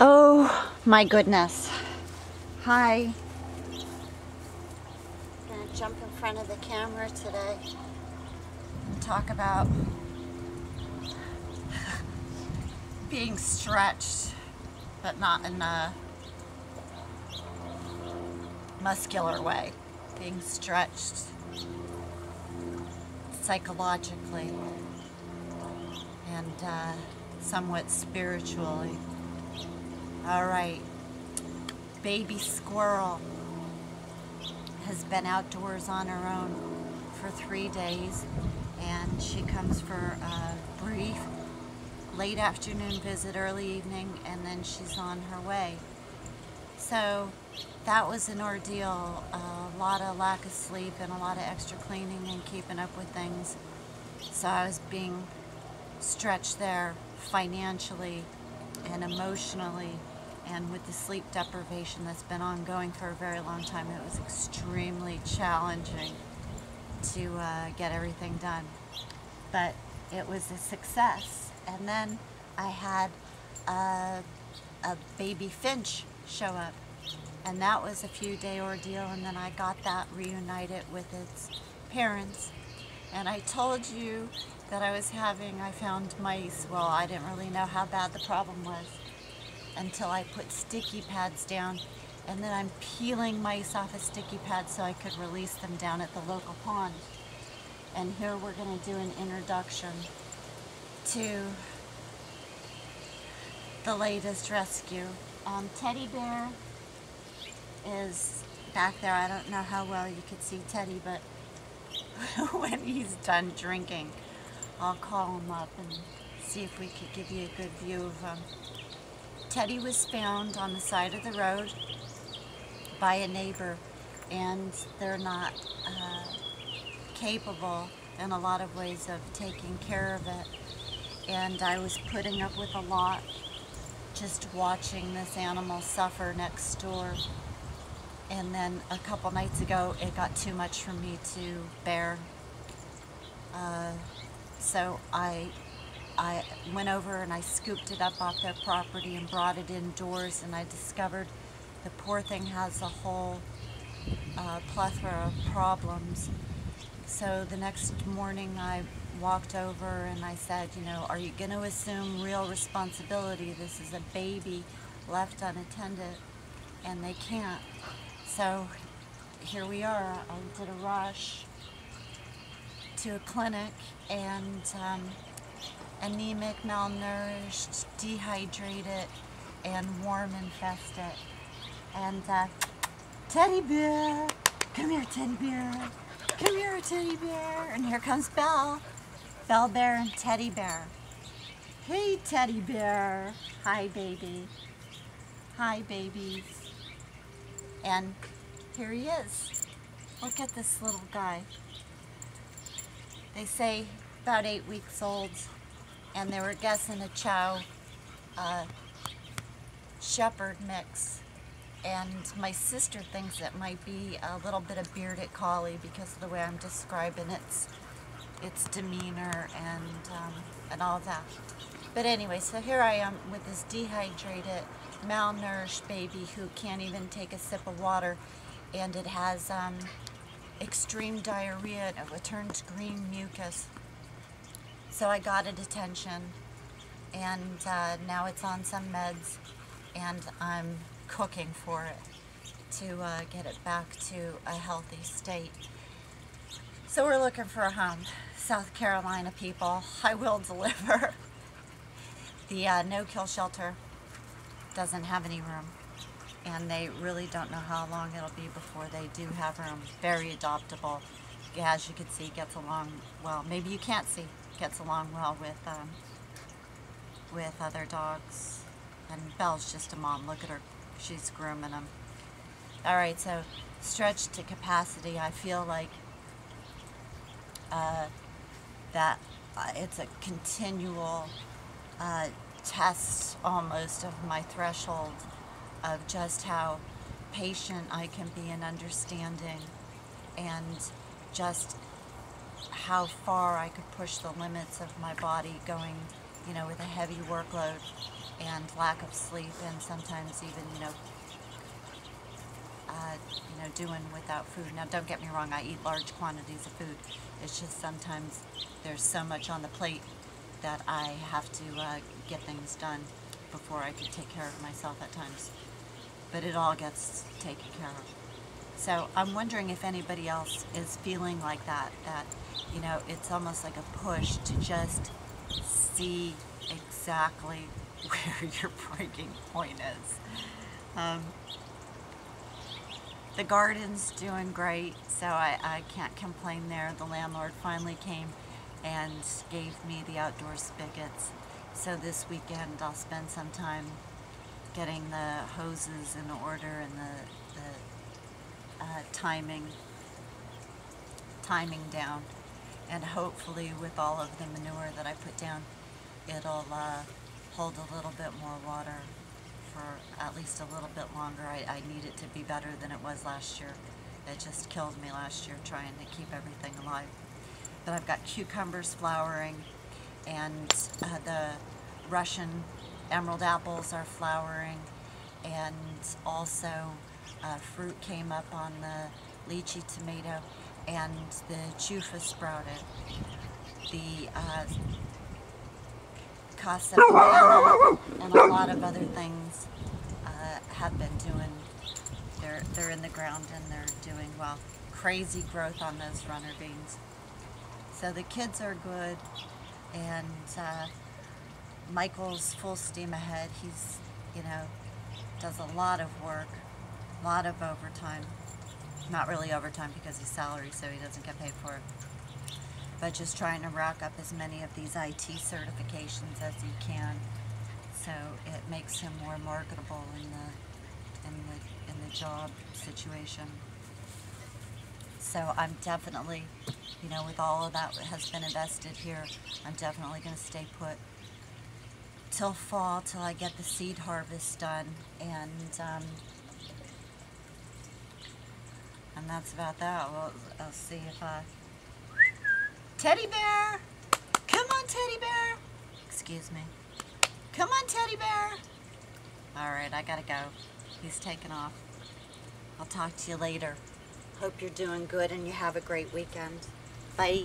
Oh my goodness. Hi. I'm gonna jump in front of the camera today and talk about being stretched, but not in a muscular way. Being stretched psychologically and somewhat spiritually. All right, baby squirrel has been outdoors on her own for 3 days, and she comes for a brief late afternoon visit, early evening, and then she's on her way. So that was an ordeal, a lot of lack of sleep and a lot of extra cleaning and keeping up with things. So I was being stretched there financially and emotionally, and with the sleep deprivation that's been ongoing for a very long time, it was extremely challenging to get everything done. But it was a success. And then I had a baby finch show up, and that was a few-day ordeal, and then I got that reunited with its parents. And I told you that I found mice. Well, I didn't really know how bad the problem was until I put sticky pads down, and then I'm peeling mice off a sticky pad so I could release them down at the local pond. And here we're going to do an introduction to the latest rescue. Teddy Bear is back there. I don't know how well you could see Teddy, but when he's done drinking, I'll call him up and see if we could give you a good view of him. Teddy was found on the side of the road by a neighbor, and they're not capable in a lot of ways of taking care of it. And I was putting up with a lot, just watching this animal suffer next door. And then a couple nights ago, it got too much for me to bear. So I went over and I scooped it up off their property and brought it indoors, and I discovered the poor thing has a whole plethora of problems. So the next morning I walked over and I said, you know, are you going to assume real responsibility? This is a baby left unattended, and they can't. So here we are. I did a rush to a clinic, and anemic, malnourished, dehydrated, and worm infested. And Teddy Bear, come here, Teddy Bear, come here, Teddy Bear. And here comes Belle, Belle Bear and Teddy Bear. Hey, Teddy Bear. Hi, baby. Hi, babies. And here he is. Look at this little guy. They say about 8 weeks old, and they were guessing a chow shepherd mix. And my sister thinks it might be a little bit of bearded collie because of the way I'm describing its demeanor and all that. But anyway, so here I am with this dehydrated, malnourished baby who can't even take a sip of water, and it has extreme diarrhea, and it turns green mucus. So I got it attention, and now it's on some meds, and I'm cooking for it to get it back to a healthy state. So we're looking for a home. South Carolina people, I will deliver. The no-kill shelter doesn't have any room, and they really don't know how long it'll be before they do have room. Very adoptable. Yeah, as you can see, gets along well. Maybe you can't see. Gets along well with other dogs. And Belle's just a mom. Look at her. She's grooming them. All right, so stretched to capacity. I feel like that it's a continual test almost of my threshold of just how patient I can be in understanding, and just how far I could push the limits of my body going, you know, with a heavy workload. and lack of sleep, and sometimes even, doing without food. Now, don't get me wrong, I eat large quantities of food. It's just sometimes there's so much on the plate that I have to get things done before I can take care of myself at times. But it all gets taken care of. So I'm wondering if anybody else is feeling like that, it's almost like a push to just see exactly where your breaking point is. The garden's doing great, so I can't complain there. The landlord finally came and gave me the outdoor spigots. So this weekend I'll spend some time getting the hoses in order and the timing down. And hopefully with all of the manure that I put down, it'll hold a little bit more water for at least a little bit longer. I need it to be better than it was last year. It just killed me last year trying to keep everything alive. But I've got cucumbers flowering, and the Russian emerald apples are flowering, and also fruit came up on the lychee tomato, and the chufa sprouted. The casa and a lot of other things have been doing, they're in the ground and they're doing well. Crazy growth on those runner beans. So the kids are good, and Michael's full steam ahead. He's, does a lot of work, a lot of overtime. Not really overtime because he's salary, so he doesn't get paid for it. But just trying to rack up as many of these IT certifications as he can, so it makes him more marketable in the job situation. So I'm definitely, with all of that has been invested here, I'm definitely going to stay put till fall, till I get the seed harvest done, and that's about that. Well, I'll see if Teddy bear! Come on, teddy bear! Excuse me. Come on, teddy bear! Alright, I gotta go. He's taken off. I'll talk to you later. Hope you're doing good and you have a great weekend. Bye.